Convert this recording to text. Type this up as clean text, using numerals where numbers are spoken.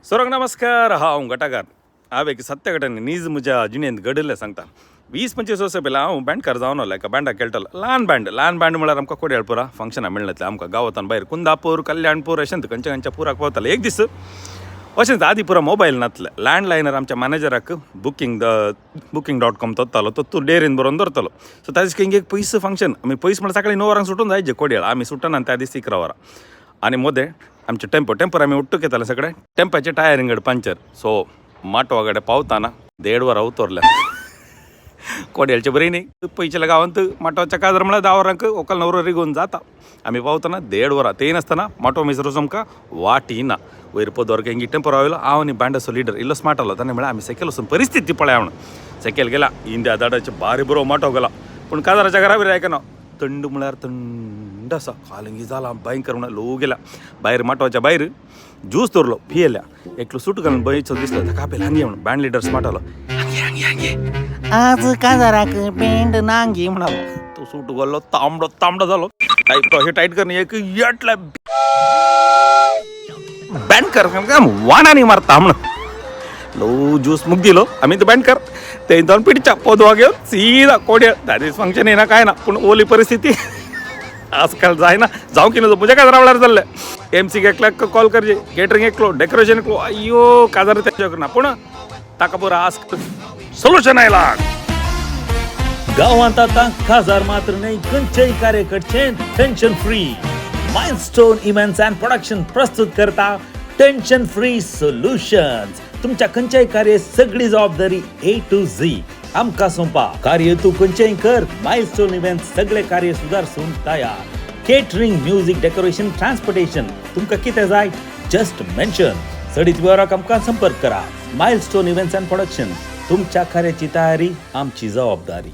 सरोग नमस्कार हांव घटाकार हांव एक सत्य घटने नीज म्हज्या जिणेंत घडिल्लें सांगता 20-25 वर्सां पयलीं हांव बँडकार जावन आलो एका बँडाक खेळटालो ल्हान बँड म्हळ्यार आमकां कोड्याळ पुरा फंक्शनां मेळनातलें आमकां गांवांतल्यान भायर कुंदापूर कल्याणपूर अशें खंयच्या पुराक पावताले एक दीस अशेंच आदीं पुरो मोबायल नासले लँडलायनर आमच्या मॅनेजराक booking.com तो डेरीन बरोवन दवरतलो सो त्या दिसा एक पयस फंक्शन आमी पयस म्हळ्यार सकाळीं 9 वरांक सुटून जायचे कोड्याळ आमी सुटना त्या दीस 11 वरां आनी मोदें आमचे टेम्पोर आमी उट्टू घेताले सगळे टेम्पाचे टायरिंग पंचर सो माटवा कडेन पावताना 1.5 वरां उतरल्या कोड्याळचे बरी न्ही पयशेल्या गांवांत माटवाच्या काजार म्हळ्यार 10 वरांक व्हंकल न्हवरो रिगून जाता आमी पावतना 1.5 वरां तेय नासतना माटवा मिसरूच आमकां वाटी ना वयर पदर केंगी टेम्पोर रावलो हांव आनी बँडाचो लिडर इल्लो स्मार्ट आलो ताणें म्हळ्यार आमी सायकल वचून परिस्थिती पळया म्हणून सायकल गेला इंडिया दाडाचे बारी बरो माटव गेला पूण काजाराच्या घरा भितर आयकना थंड म्हळ्यार थंड आसा कालंगी जाला भयंकर म्हणून लो गेला भायर माटवाच्या भायर ज्यूस दवरलो पियेल्या एकलो सूट घालून बयचो दिसलो ताका आपयलें हांगे म्हणून बँड लिडर स्मार्ट आलो हांगे आज काजाराक बँड नांगी म्हणालो तो सूट घाल्लो तांबडो जालो टायट करन एक येटल्या बँड कर वाणांनी मारता म्हणून लो ज्यूस मुग दिलो आमी तो बँड कर ते जावन पिडच्या पोदवा घेवन सीदा कोड्याळ त्या दीस फंक्शन येना काय ना पूण ओली परिस्थिती आजकाल जायना जावं की नजो म्हज्या काजारा वेळार जाल्लें MC एकल्याक कॉल करचे केटरिंग एकलो डेकोरेशन एकलो अय्यो काजार तेच्या करना पूण ताका पुरो आस्क सोल्युशन आयला गांवांत आतां काजार मात्र न्हय खंयचेय कार्य करचें tension free milestone events and production प्रस्तुत करता टेन्शन फ्री सोल्युशन्स तुमच्या खंयचेय कार्य सगळी जबाबदारी A to Z आमकां सोंपा कार्य तूं खंयचेय कर माइलस्टोन इव्हेंट्स सगळे कार्य सुदारसून तयार केटरिंग म्युझिक डेकोरेशन ट्रान्सपोर्टेशन तुमकां कितें जाय जस्ट मेन्शन सडीत विवराक आमकां संपर्क करा माइलस्टोन इव्हेंट्स अँड प्रोडक्शन तुमच्या कार्याची तयारी आमची जबाबदारी